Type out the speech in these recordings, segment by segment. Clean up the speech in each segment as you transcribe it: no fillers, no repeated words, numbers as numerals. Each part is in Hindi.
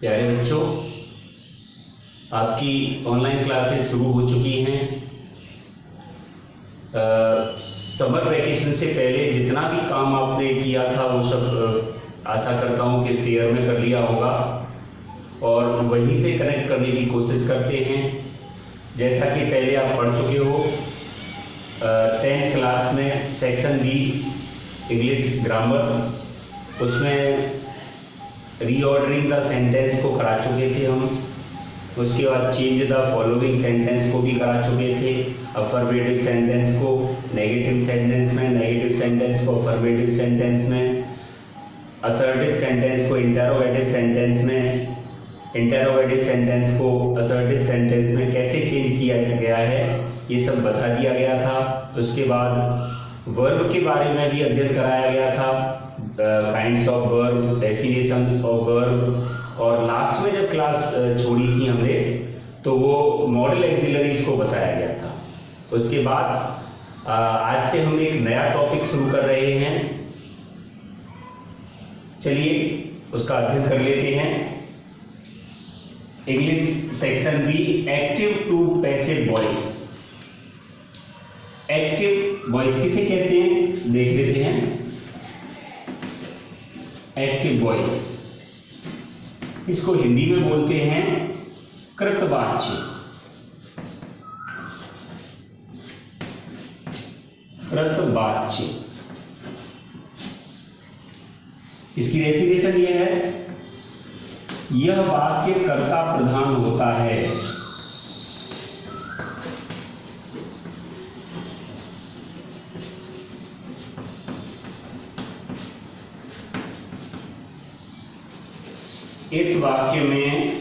प्यारे बच्चों, आपकी ऑनलाइन क्लासेस शुरू हो चुकी हैं। समर वैकेशन से पहले जितना भी काम आपने किया था वो सब आशा करता हूँ कि फेयर में कर लिया होगा और वहीं से कनेक्ट करने की कोशिश करते हैं। जैसा कि पहले आप पढ़ चुके हो 10th क्लास में सेक्शन बी इंग्लिश ग्रामर, उसमें रीऑर्डरिंग द सेंटेंस को करा चुके थे हम। उसके बाद चेंज द फॉलोइंग सेंटेंस को भी करा चुके थे। अफर्मेटिव सेंटेंस को नेगेटिव सेंटेंस में, नेगेटिव सेंटेंस को अफर्मेटिव सेंटेंस में, असर्टिव सेंटेंस को इंटरोगेटिव सेंटेंस में, इंटरोगेटिव सेंटेंस को असर्टिव सेंटेंस में कैसे चेंज किया गया है ये सब बता दिया गया था। उसके बाद वर्ब के बारे में भी अध्ययन कराया गया था, kinds of verb, definition of verb, और लास्ट में जब क्लास छोड़ी थी हमने तो वो मॉडल एक्सिलरीज को बताया गया था। उसके बाद आज से हम एक नया टॉपिक शुरू कर रहे हैं। चलिए उसका अध्ययन कर लेते हैं। English section B, active to passive voice. Active voice किसे कहते हैं देख लेते हैं। एक्टिव वॉइस इसको हिंदी में बोलते हैं कृतवाच्य। कृतवाच्य इसकी डेफिनेशन यह है, यह वाक्य कर्ता प्रधान होता है। इस वाक्य में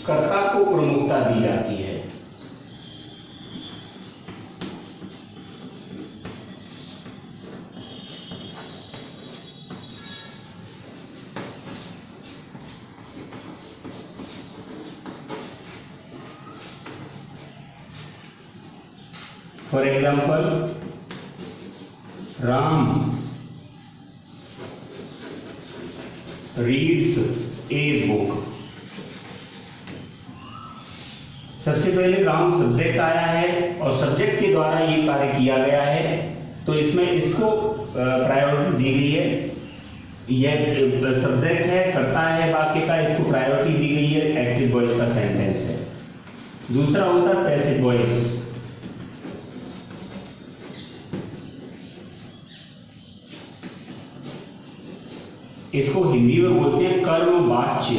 कर्ता को प्रमुखता दी जाती है। For example, Ram reads a book. सबसे पहले राम सब्जेक्ट आया है और सब्जेक्ट के द्वारा ये कार्य किया गया है, तो इसमें इसको प्रायोरिटी दी गई है। यह सब्जेक्ट है, कर्ता है वाक्य का, इसको प्रायोरिटी दी गई है, एक्टिव वॉइस का सेंटेंस है। दूसरा होता है पैसिव वॉइस। इसको हिंदी में बोलते हैं कर्मवाच्य।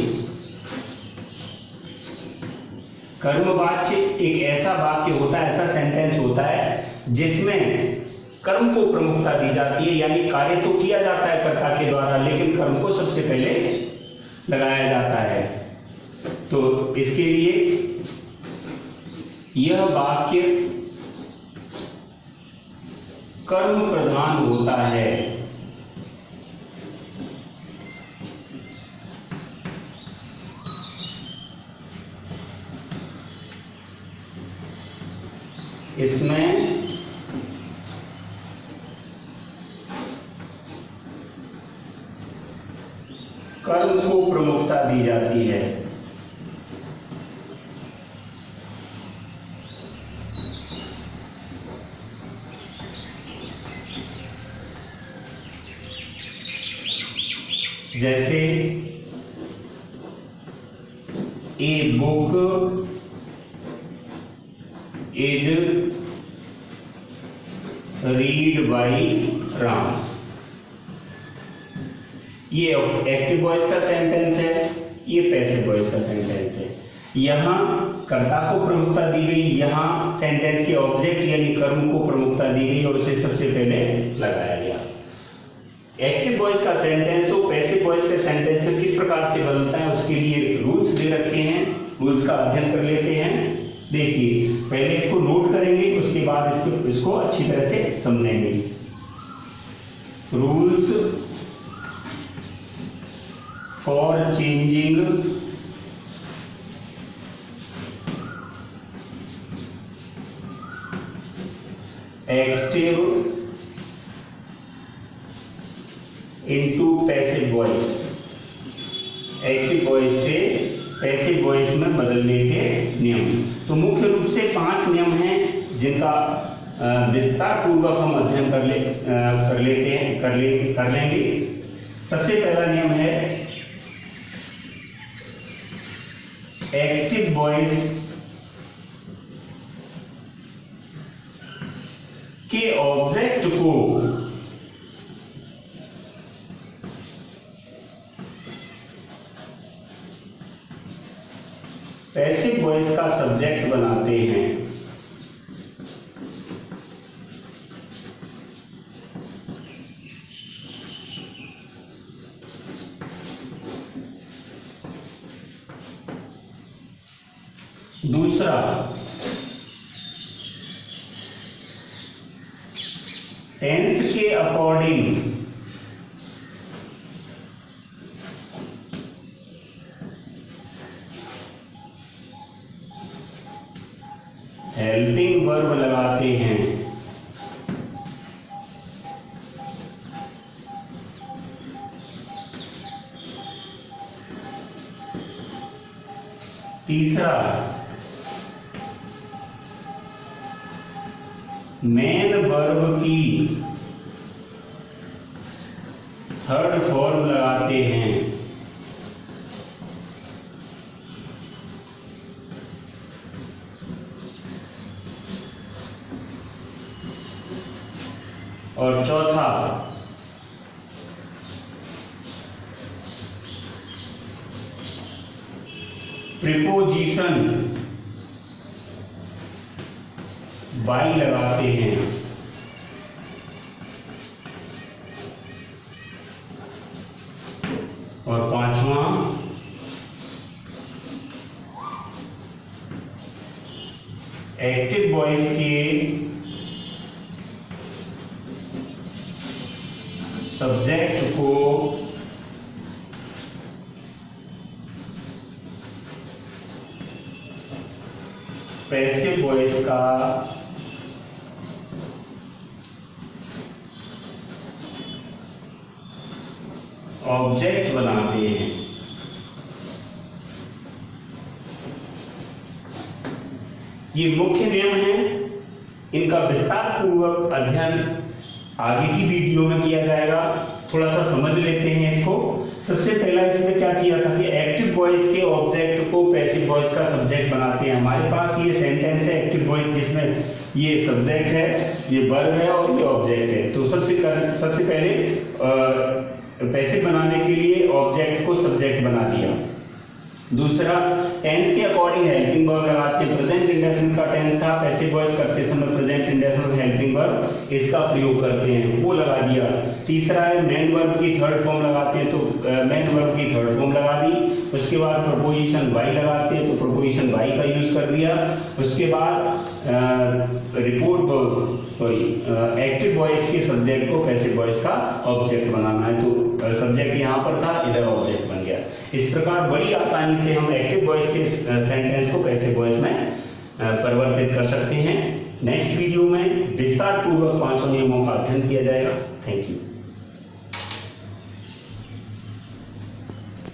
कर्मवाच्य एक ऐसा वाक्य होता है, ऐसा सेंटेंस होता है जिसमें कर्म को प्रमुखता दी जाती है, यानी कार्य तो किया जाता है कर्ता के द्वारा लेकिन कर्म को सबसे पहले लगाया जाता है। तो इसके लिए यह वाक्य कर्म प्रधान होता है। इसमें कर्म को प्रमुखता दी जाती है। जैसे a book is read by Ram. ये एक्टिव वॉइस का सेंटेंस है, ये पैसिव वॉइस का सेंटेंस है। यहां कर्ता को प्रमुखता दी गई, यहां सेंटेंस के ऑब्जेक्ट यानी कर्म को प्रमुखता दी गई और उसे सबसे पहले लगाया गया। एक्टिव वॉइस का सेंटेंस हो पैसिव वॉइस के सेंटेंस में किस प्रकार से बदलता है उसके लिए रूल्स दे रखे हैं। रूल्स का अध्ययन कर लेते हैं। देखिए, पहले इसको नोट करेंगे, उसके बाद इसको अच्छी तरह से समझेंगे। Rules for changing active into passive voice, active voice से पैसिव वॉइस में बदलने के नियम। तो मुख्य रूप से 5 नियम हैं जिनका विस्तार पूर्वक हम अध्ययन कर लेंगे। सबसे पहला नियम है एक्टिव वॉइस के ऑब्जेक्ट को पैसिव वॉइस का सब्जेक्ट बनाते हैं। दूसरा, टेंस के अकॉर्डिंग हेल्पिंग वर्ब लगाते हैं। तीसरा, मेन वर्ब की थर्ड फॉर्म लगाते हैं। और चौथा, प्रीपोजिशन बाई लगाते हैं। और पांचवा, एक्टिव वॉइस के सब्जेक्ट को पैसिव वॉइस का ऑब्जेक्ट बनाते हैं। ये मुख्य नियम हैं, इनका विस्तार पूर्वक अध्ययन आगे की वीडियो में किया जाएगा। थोड़ा सा समझ लेते हैं इसको। सबसे पहला इसमें क्या किया था कि एक्टिव वॉइस के ऑब्जेक्ट को पैसिव वॉइस का सब्जेक्ट बनाते हैं। हमारे पास ये सेंटेंस है एक्टिव वॉइस जिसमें ये सब्जेक्ट है, ये वर्ब है और ये ऑब्जेक्ट है। तो सबसे पहले पैसिव बनाने के लिए ऑब्जेक्ट को सब्जेक्ट बना दिया। दूसरा, टेंस के अकॉर्डिंग हेल्पिंग वर्ब लगाते हैं। प्रेजेंट इंडेफिनिट का टेंस था, पैसिव वॉइस करते समय प्रेजेंट इंडेफिनिट हेल्पिंग वर्ब इसका प्रयोग करते हैं, वो लगा दिया। तीसरा है मेन वर्ब की थर्ड फॉर्म लगाते हैं, तो मेन वर्ब की थर्ड फॉर्म लगा दी। उसके बाद प्रपोजिशन वाई लगाते हैं, तो प्रपोजिशन वाई का यूज कर दिया। उसके बाद एक्टिव वॉइस के सब्जेक्ट को पैसिव वॉइस का ऑब्जेक्ट बनाना है, तो सब्जेक्ट यहाँ पर था, इधर ऑब्जेक्ट बन गया। इस प्रकार बड़ी आसानी से हम एक्टिव वॉइस के सेंटेंस को पैसिव वॉइस में परिवर्तित कर सकते हैं। नेक्स्ट वीडियो में विस्तार पूर्वक 5 नियमों का अध्ययन किया जाएगा। Thank you.